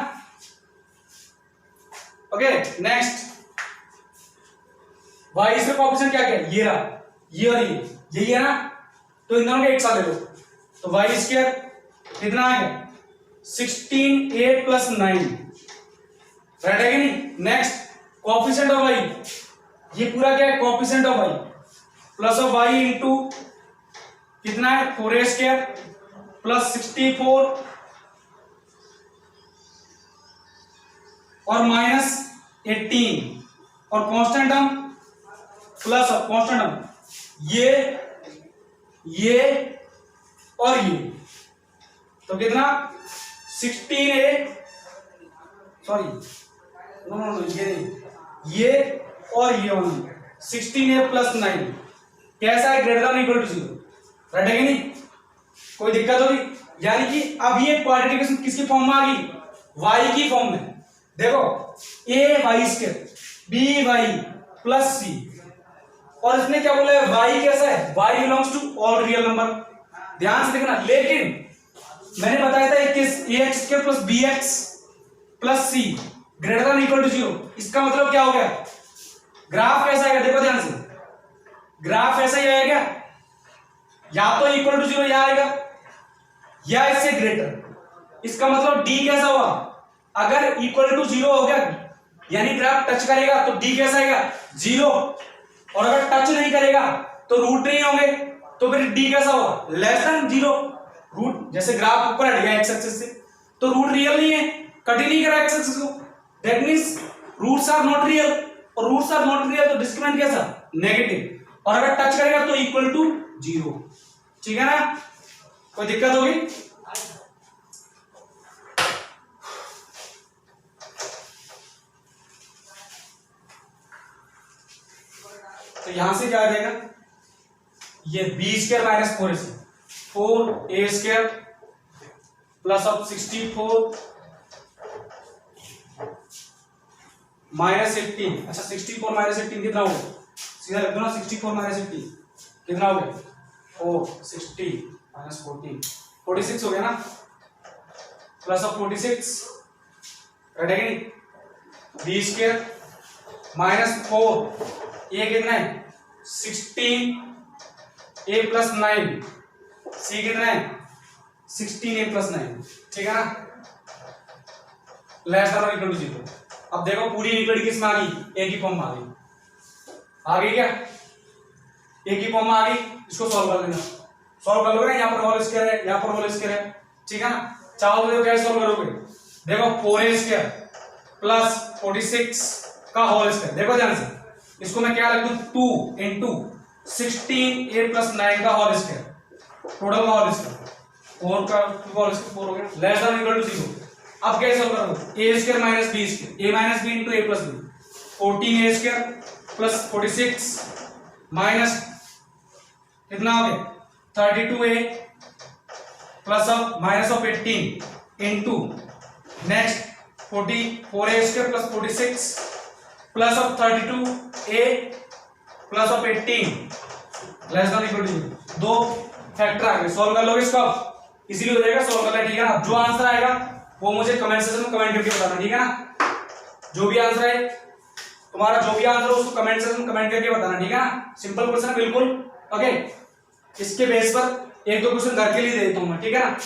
Speaker 1: ओके नेक्स्ट y से कोएफिशिएंट क्या क्या है, ये रहा, ये और ये, यही है ना, तो इन दोनों का एक साथ ले लो, तो y स्क्वायर कितना आ गया 16a प्लस 9, राइट है कि नहीं। नेक्स्ट कोएफिशिएंट ऑफ y, ये पूरा क्या है coefficient of y plus of y into कितना है 4a स्क्वायर प्लस 64 और माइनस 18 और constant term plus of constant term ये और ये, तो कितना 16a, सॉरी नो ये नहीं, ये और ये ओनली 16a प्लस 9 कैसा है greater than equal to 0, right है कि नहीं, कोई दिक्कत होगी। यानी कि अब ये क्वाड्रेटिक किसकी फॉर्म में आ गई, y की फॉर्म में। देखो a y square b y plus c, और इसने क्या बोला है y कैसा है, y belongs to all real number, ध्यान से देखना। लेकिन मैंने बताया था ax square plus bx plus c greater than equal to 0, इसका मतलब क्या हो गया, ग्राफ कैसा आएगा देखो ध्यान से, ग्राफ ऐसा ही आएगा, या तो इक्वल टू 0 यहां आएगा या इससे ग्रेटर। इसका मतलब डी कैसा हुआ, अगर इक्वल टू 0 हो गया यानी ग्राफ टच करेगा तो डी कैसा आएगा 0, और अगर टच नहीं करेगा तो रूट नहीं होंगे, तो फिर डी कैसा होगा लेस देन 0। रूट जैसे ग्राफ ऊपर हट गया एक्स एक्सिस से तो रूट रियल नहीं है, कट ही नहीं करा एक्स एक्सिस को, that means roots are not real, और रूट्स आर नॉट रियल तो डिस्क्रिमिनेंट कैसा नेगेटिव, और अगर टच करेगा तो इक्वल टू 0। ठीक है ना, कोई दिक्कत होगी? तो यहां से क्या आ जाएगा, ये b square minus 4ac, 4a² plus of 64 minus 18। अच्छा 64 माइनस 18 कितना हो गया, सीधा लिख दो ना, 64 माइनस 18 कितना हो गया, ओ 60 माइनस 14 46 हो गया ना, प्लस ऑफ 46 कटेगा नहीं, बी स्क्वायर माइनस 4 ये कितना है 16 a प्लस 9 सी कितना है 16a प्लस 9। ठीक है ना, लेस देन और इक्वल टू 0। अब देखो पूरी इक्वलिटी किस में आ गई, एक ही फॉर्म में आ गई क्या, एक ही फॉर्म में आ गई। इसको सॉल्व कर लेना, सॉल्व कर लोगे, यहाँ पर होल स्क्वायर है, यहाँ पर होल स्क्वायर है। ठीक है ना, चाहो तो कैसे सॉल्व करोगे, देखो 4a² प्लस 46 का होल स्क्वायर, देखो ध्यान से, इसको मैं क्या रख दूं 2 इंटू 16a प्लस 9 का होल स्क्वायर, टोटल का होल स्क्वायर, 4 का होल स्क्वायर 4 हो गया, लेस देन इक्वल टू 0। अब कैसे सॉल्व करोगे, a स्क्वायर माइनस b स्क्वायर, a minus b into a plus b, 14a square plus 46 minus कितना हो गया 32a plus of minus of 18 into next 44a square plus 46 plus of 32a plus of 18 less than equal to 2 factor आ गए। Solve कर लोगे इसको, easily हो जाएगा, सॉल्व कर लेना। ठीक है ना, जो आंसर आएगा वो मुझे कमेंट सेक्शन में कमेंट करके बताना। ठीक है ना, जो भी आंसर है तुम्हारा, जो भी आंसर हो उसको कमेंट सेक्शन में कमेंट करके बताना। ठीक है ना, सिंपल क्वेश्चन है बिल्कुल। ओके, इसके बेस पर एक दो क्वेश्चन घर के लिए दे देता हूं मैं। ठीक है ना,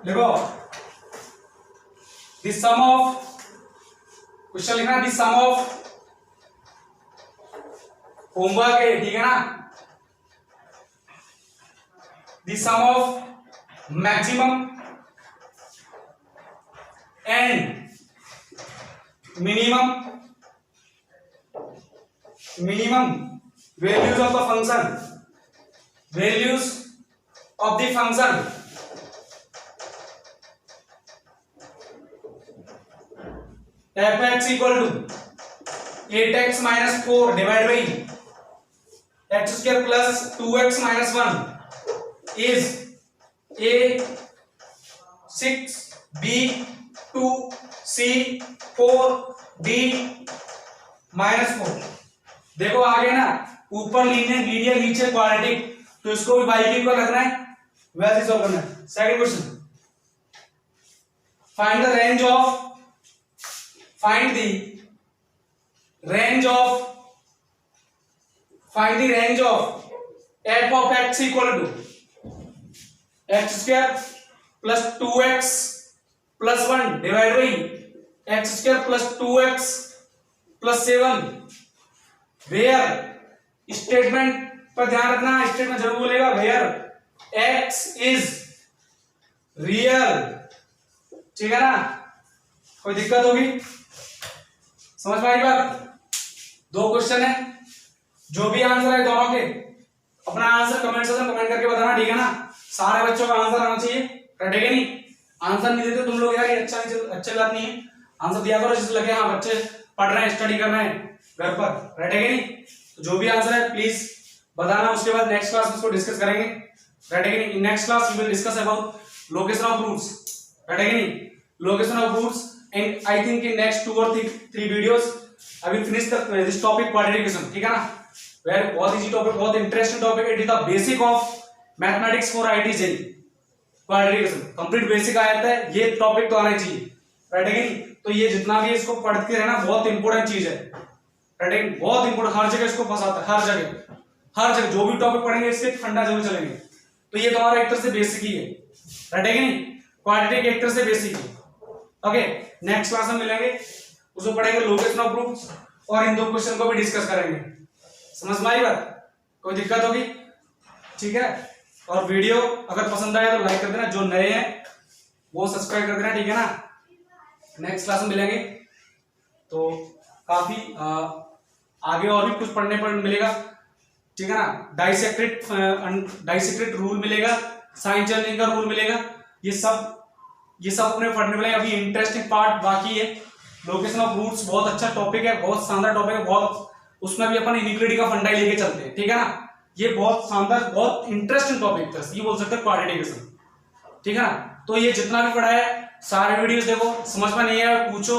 Speaker 1: देखो the sum of, क्वेश्चन लिखना the sum of होमवर्क है। ठीक है ना, the sum of maximum and minimum values of the function, values of the function f(x) equal to 8x minus 4 divided by x square plus 2x minus 1 is a 6 b 2 c 4 d minus 4। देखो आगे ना, ऊपर linear नीचे quadratic, तो इसको भी by cube का रखना है, वैसे सॉल्व करना है। Second question, find the range of, find the range of f of x equal to x square plus 2x plus 1 divided by x square plus 2x plus 7, where statement पर ध्यान रखना, statement जरूर बोलेगा where x is real। ठीक है ना, कोई दिक्कत होगी, समझ में आई बात? दो क्वेश्चन है, जो भी आंसर है दोनों के अपना आंसर कमेंट सेक्शन में कमेंट करके बताना। ठीक है ना, सारे बच्चों का आंसर आना चाहिए, रटेगा नहीं। आंसर नहीं देते तुम लोग यार, ये अच्छा बात नहीं है, आंसर दिया करो जिससे लगे हाँ बच्चे पढ़ रहे हैं, स्टडी कर रहे हैं घर पर, रटेगा नहीं। तो जो भी आंसर है प्लीज बताना, उसके बाद नेक्स्ट क्लास में इसको डिस्कस करेंगे, रटेगा नहीं। In next class we will discuss about location of roots, रटेगा नहीं, location of roots, and I think in next 2 or 3 videos I will finish this topic quadratic equation, ठीक है ना। वेरी बहुत इजी टॉपिक, बहुत interesting topic, it is the basic of mathematics for IIT JEE. Quadratic equation complete basic आ जाता है, ये topic तो आना चाहिए, राइट है कि नहीं। तो ये जितना भी इसको पढ़ते रहना बहुत इंपॉर्टेंट चीज है, राइट है, बहुत इंपॉर्टेंट, हर जगह इसको फंसाता है, हर जगह जो भी टॉपिक पढ़ेंगे इसके फंडा जरूर चलेंगे। तो ये तुम्हारा एक तरह से बेसिक ही है, राइट है कि नहीं, क्वाड्रेटिक एक तरह से बेसिक है। ओके, नेक्स्ट क्लास में मिलेंगे, उसमें पढ़ेंगे लोकेशन ऑफ प्रूफ्स और इन दो क्वेश्चन को भी डिस्कस करेंगे। समझ में आई बात, कोई दिक्कत होगी, ठीक है। और वीडियो अगर पसंद आए तो लाइक कर देना, जो नए हैं वो सब्सक्राइब कर देना, ठीक है ना। नेक्स्ट क्लास में मिलेंगे तो काफी आगे और भी कुछ पढ़ने पर मिलेगा, ठीक है ना। डाइसेक्रेट रूल मिलेगा, साइन चेंजिंग का रूल मिलेगा, ये सब अपने पढ़ने वाले। अभी इंटरेस्टिंग पार्ट बाकी है, लोकेशन ऑफ रूट्स बहुत अच्छा टॉपिक है, बहुत शानदार टॉपिक है, बहुत उसमें भी अपन इनिक्वालिटी का फंडा लेके चलते हैं, ठीक है ना। ये बहुत शानदार, बहुत इंटरेस्टिंग टॉपिक था, ये बोल सकते हैं क्वाड्रेटिक इक्वेशन, ठीक है ना। तो ये जितना भी पढ़ा है सारे वीडियोस देखो, समझ में नहीं आया पूछो,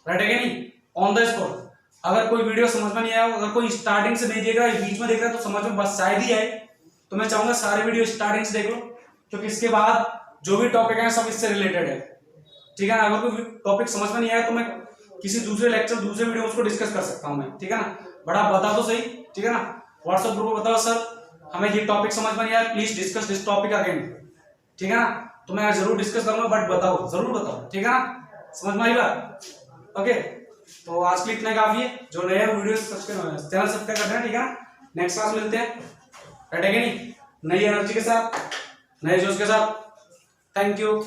Speaker 1: राइट है कि नहीं, ऑन द स्पॉट। अगर कोई वीडियो समझ में नहीं आया, अगर कोई स्टार्टिंग से नहीं देख रहा है, बीच में देख रहा है, तो समझ में बस शायद ही आए, तो मैं चाहूंगा सारे वीडियो स्टार्टिंग से देख लो, क्योंकि इसके बाद जो भी टॉपिक है सब इससे रिलेटेड है, ठीक है ना। अगर कोई टॉपिक समझ में नहीं आया तो मैं किसी दूसरे लेक्चर, दूसरे वीडियो उसको डिस्कस कर सकता हूं मैं, ठीक है ना। बड़ा बता तो सही, ठीक है ना, व्हाट्सएप ग्रुप में बताओ सर हमें ये टॉपिक समझ में नहीं आया, please discuss this topic again, ठीक है ना। तो मैं जरूर डिस्कस करूंगा, बट बताओ, जरूर बताओ, ठीक है ना, समझ में आई बात। ओके, तो आज के लिए इतना काफी है। जो नया वीडियो चैनल सब्सक्राइब कर देना, ठीक है ना। नेक्स्ट क्लास मिलते हैं, राइट है कि नहीं, नई एनर्जी के साथ, नए जोश के साथ। Thank you.